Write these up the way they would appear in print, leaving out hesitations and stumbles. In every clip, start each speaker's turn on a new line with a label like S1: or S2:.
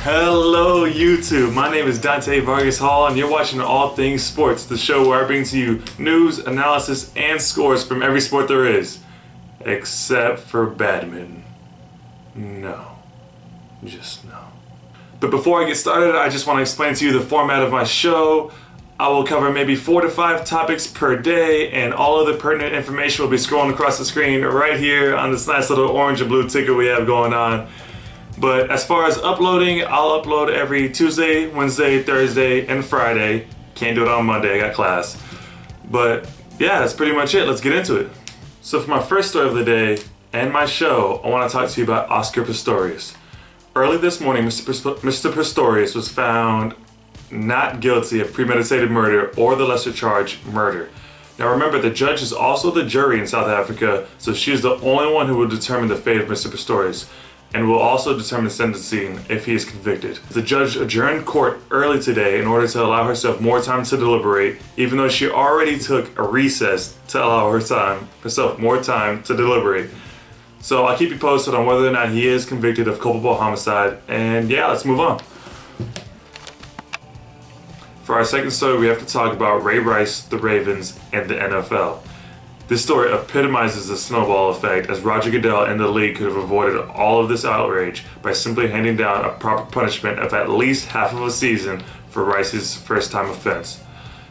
S1: Hello YouTube, my name is Dante Vargas Hall and you're watching All Things Sports, the show where I bring to you news, analysis, and scores from every sport there is. Except for badminton. No. Just no. But before I get started, I just want to explain to you the format of my show. I will cover maybe 4 to 5 topics per day, and all of the pertinent information will be scrolling across the screen right here on this nice little orange and blue ticker we have going on. But as far as uploading, I'll upload every Tuesday, Wednesday, Thursday, and Friday. Can't do it on Monday, I got class. But yeah, that's pretty much it. Let's get into it. So for my first story of the day and my show, I want to talk to you about Oscar Pistorius. Early this morning, Mr. Pistorius was found not guilty of premeditated murder or the lesser charge, murder. Now remember, the judge is also the jury in South Africa, so she is the only one who will determine the fate of Mr. Pistorius, and will also determine sentencing if he is convicted. The judge adjourned court early today in order to allow herself more time to deliberate, even though she already took a recess to allow herself more time to deliberate. So I'll keep you posted on whether or not he is convicted of culpable homicide, and yeah, let's move on. For our second story, we have to talk about Ray Rice, the Ravens, and the NFL. This story epitomizes the snowball effect, as Roger Goodell and the league could have avoided all of this outrage by simply handing down a proper punishment of at least half of a season for Rice's first-time offense.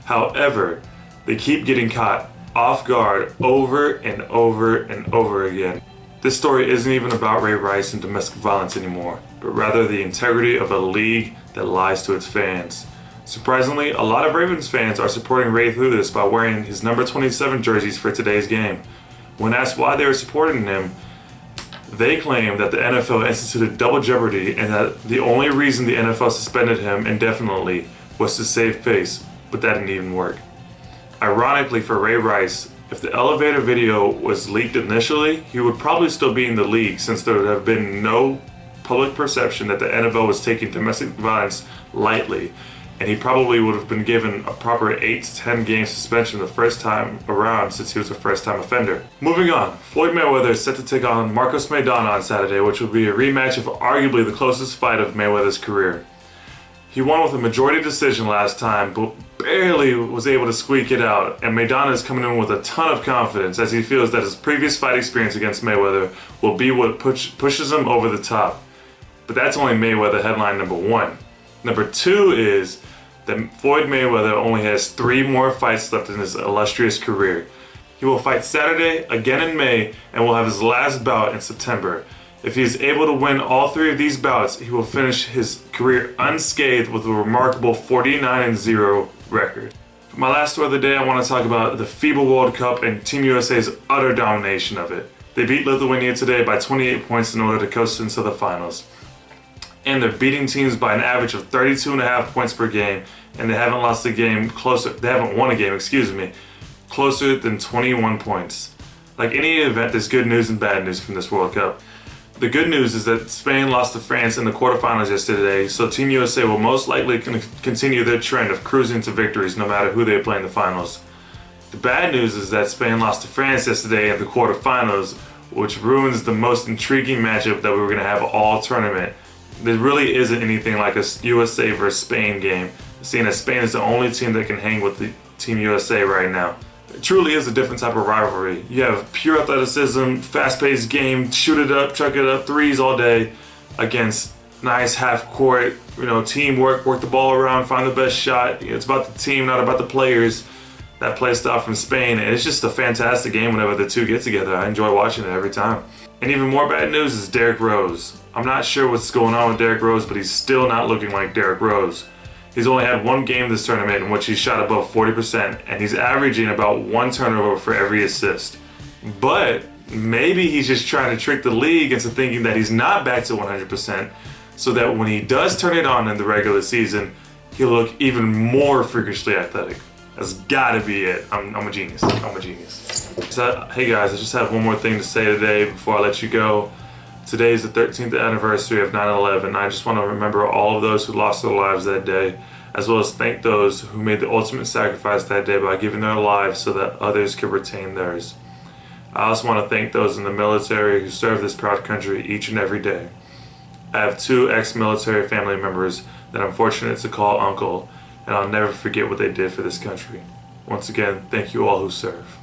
S1: However, they keep getting caught off guard over and over and over again. This story isn't even about Ray Rice and domestic violence anymore, but rather the integrity of a league that lies to its fans. Surprisingly, a lot of Ravens fans are supporting Ray through this by wearing his number 27 jerseys for today's game. When asked why they were supporting him, they claim that the NFL instituted double jeopardy and that the only reason the NFL suspended him indefinitely was to save face, but that didn't even work. Ironically for Ray Rice, if the elevator video was leaked initially, he would probably still be in the league, since there would have been no public perception that the NFL was taking domestic violence lightly, and he probably would have been given a proper 8 to 10 game suspension the first time around, since he was a first time offender. Moving on, Floyd Mayweather is set to take on Marcos Maidana on Saturday, which will be a rematch of arguably the closest fight of Mayweather's career. He won with a majority decision last time, but barely was able to squeak it out, and Maidana is coming in with a ton of confidence as he feels that his previous fight experience against Mayweather will be what pushes him over the top. But that's only Mayweather headline number 1. Number 2 is that Floyd Mayweather only has 3 more fights left in his illustrious career. He will fight Saturday, again in May, and will have his last bout in September. If he is able to win all 3 of these bouts, he will finish his career unscathed with a remarkable 49-0 record. For my last story of the day, I want to talk about the FIBA World Cup and Team USA's utter domination of it. They beat Lithuania today by 28 points in order to coast into the finals. And they're beating teams by an average of 32.5 points per game, and they haven't won a game, closer than 21 points. Like any event, there's good news and bad news from this World Cup. The good news is that Spain lost to France in the quarterfinals yesterday, so Team USA will most likely continue their trend of cruising to victories no matter who they play in the finals. The bad news is that Spain lost to France yesterday in the quarterfinals, which ruins the most intriguing matchup that we were going to have all tournament. There really isn't anything like a USA versus Spain game, seeing as Spain is the only team that can hang with the Team USA right now. It truly is a different type of rivalry. You have pure athleticism, fast-paced game, shoot it up, chuck it up, threes all day, against nice half-court, teamwork, work the ball around, find the best shot. It's about the team, not about the players. That play style from Spain, and it's just a fantastic game whenever the two get together. I enjoy watching it every time. And even more bad news is Derrick Rose. I'm not sure what's going on with Derrick Rose, but he's still not looking like Derrick Rose. He's only had 1 game this tournament in which he shot above 40%, and he's averaging about 1 turnover for every assist. But maybe he's just trying to trick the league into thinking that he's not back to 100%, so that when he does turn it on in the regular season, he'll look even more freakishly athletic. That's gotta be it. I'm a genius. So, hey guys, I just have one more thing to say today before I let you go. Today is the 13th anniversary of 9/11. I just want to remember all of those who lost their lives that day, as well as thank those who made the ultimate sacrifice that day by giving their lives so that others could retain theirs. I also want to thank those in the military who serve this proud country each and every day. I have two ex-military family members that I'm fortunate to call uncle, and I'll never forget what they did for this country. Once again, thank you all who serve.